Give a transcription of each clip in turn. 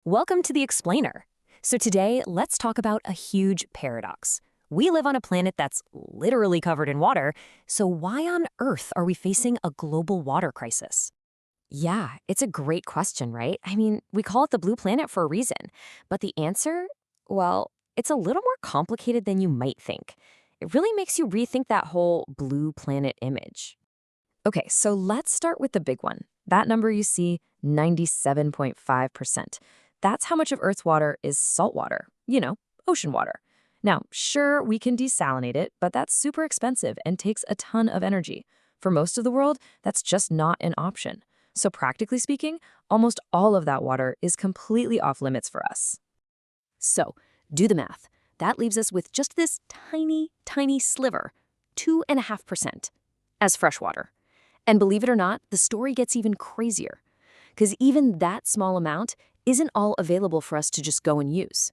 Welcome to The Explainer. So today, let's talk about a huge paradox. We live on a planet that's literally covered in water, so why on earth are we facing a global water crisis? Yeah, it's a great question, right? I mean, we call it the blue planet for a reason. But the answer? Well, it's a little more complicated than you might think. It really makes you rethink that whole blue planet image. Okay, so let's start with the big one. That number you see, 97.5%. That's how much of Earth's water is salt water, ocean water. Now, sure, we can desalinate it, but that's super expensive and takes a ton of energy. For most of the world, that's just not an option. So practically speaking, almost all of that water is completely off limits for us. So, do the math. That leaves us with just this tiny, tiny sliver, 2.5%, as fresh water. And believe it or not, the story gets even crazier. Because even that small amount isn't all available for us to just go and use.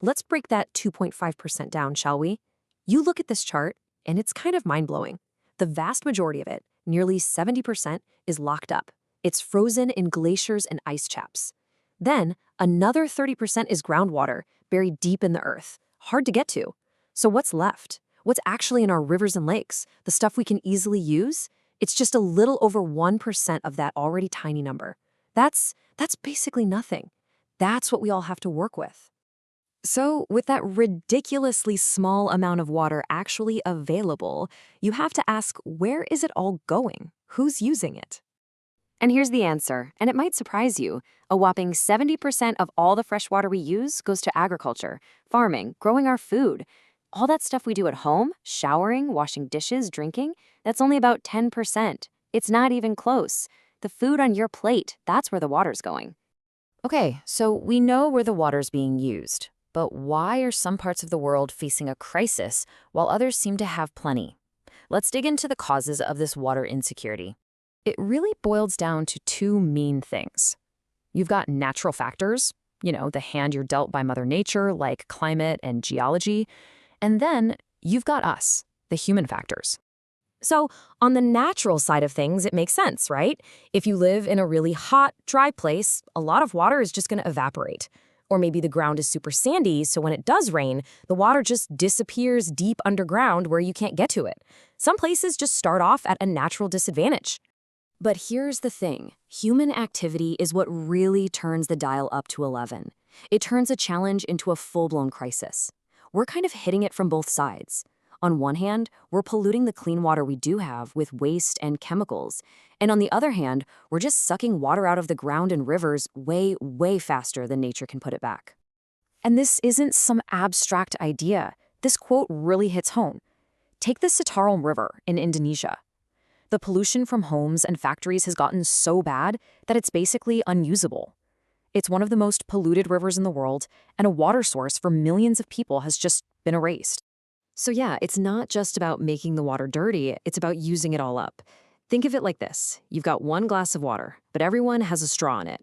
Let's break that 2.5% down, shall we? You look at this chart, and it's kind of mind-blowing. The vast majority of it, nearly 70%, is locked up. It's frozen in glaciers and ice chaps. Then, another 30% is groundwater, buried deep in the earth, hard to get to. So what's left? What's actually in our rivers and lakes? The stuff we can easily use? It's just a little over 1% of that already tiny number. That's basically nothing. That's what we all have to work with. So, with that ridiculously small amount of water actually available, you have to ask, where is it all going? Who's using it? And here's the answer, and it might surprise you. A whopping 70% of all the fresh water we use goes to agriculture, farming, growing our food. All that stuff we do at home, showering, washing dishes, drinking, that's only about 10%. It's not even close. The food on your plate, that's where the water's going. Okay, so we know where the water's being used. But why are some parts of the world facing a crisis while others seem to have plenty? Let's dig into the causes of this water insecurity. It really boils down to two main things. You've got natural factors, the hand you're dealt by Mother Nature, like climate and geology. And then you've got us, the human factors. So on the natural side of things, it makes sense, right? If you live in a really hot, dry place, a lot of water is just going to evaporate. Or maybe the ground is super sandy, so when it does rain, the water just disappears deep underground where you can't get to it. Some places just start off at a natural disadvantage. But here's the thing. Human activity is what really turns the dial up to 11. It turns a challenge into a full-blown crisis. We're kind of hitting it from both sides. On one hand, we're polluting the clean water we do have with waste and chemicals. And on the other hand, we're just sucking water out of the ground and rivers way, way faster than nature can put it back. And this isn't some abstract idea. This quote really hits home. Take the Citarum River in Indonesia. The pollution from homes and factories has gotten so bad that it's basically unusable. It's one of the most polluted rivers in the world, and a water source for millions of people has just been erased. So yeah, it's not just about making the water dirty, it's about using it all up. Think of it like this. You've got one glass of water, but everyone has a straw in it.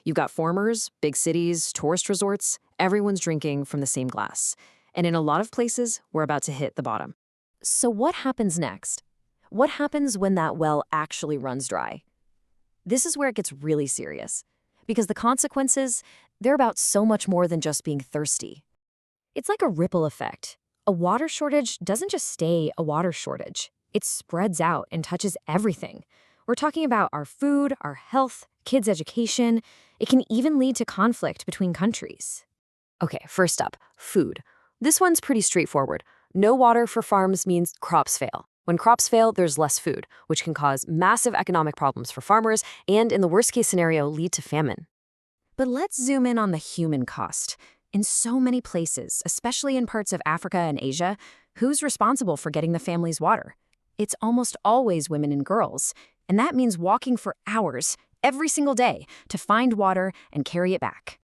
You've got farmers, big cities, tourist resorts, everyone's drinking from the same glass. And in a lot of places, we're about to hit the bottom. So what happens next? What happens when that well actually runs dry? This is where it gets really serious. Because the consequences, they're about so much more than just being thirsty. It's like a ripple effect. A water shortage doesn't just stay a water shortage. It spreads out and touches everything. We're talking about our food, our health, kids' education. It can even lead to conflict between countries. Okay, first up, food. This one's pretty straightforward. No water for farms means crops fail. When crops fail, there's less food, which can cause massive economic problems for farmers and, in the worst-case scenario, lead to famine. But let's zoom in on the human cost. In so many places, especially in parts of Africa and Asia, who's responsible for getting the family's water? It's almost always women and girls, and that means walking for hours every single day to find water and carry it back.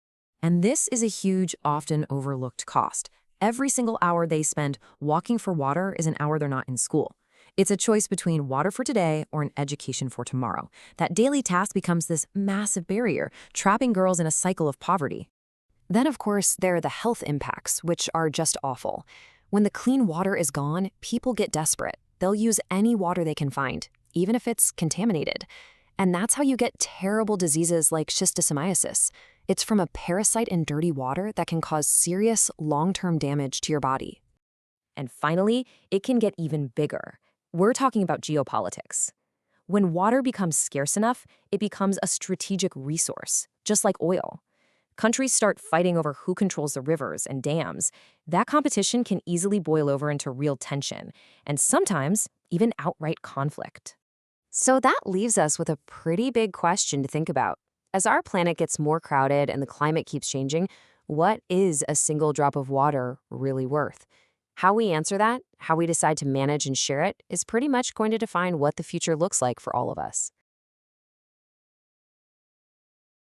And this is a huge, often overlooked cost. Every single hour they spend walking for water is an hour they're not in school. It's a choice between water for today or an education for tomorrow. That daily task becomes this massive barrier, trapping girls in a cycle of poverty. Then, of course, there are the health impacts, which are just awful. When the clean water is gone, people get desperate. They'll use any water they can find, even if it's contaminated. And that's how you get terrible diseases like schistosomiasis. It's from a parasite in dirty water that can cause serious long-term damage to your body. And finally, it can get even bigger. We're talking about geopolitics. When water becomes scarce enough, it becomes a strategic resource, just like oil. Countries start fighting over who controls the rivers and dams. That competition can easily boil over into real tension, and sometimes even outright conflict. So that leaves us with a pretty big question to think about. As our planet gets more crowded and the climate keeps changing, what is a single drop of water really worth? How we answer that, how we decide to manage and share it, is pretty much going to define what the future looks like for all of us.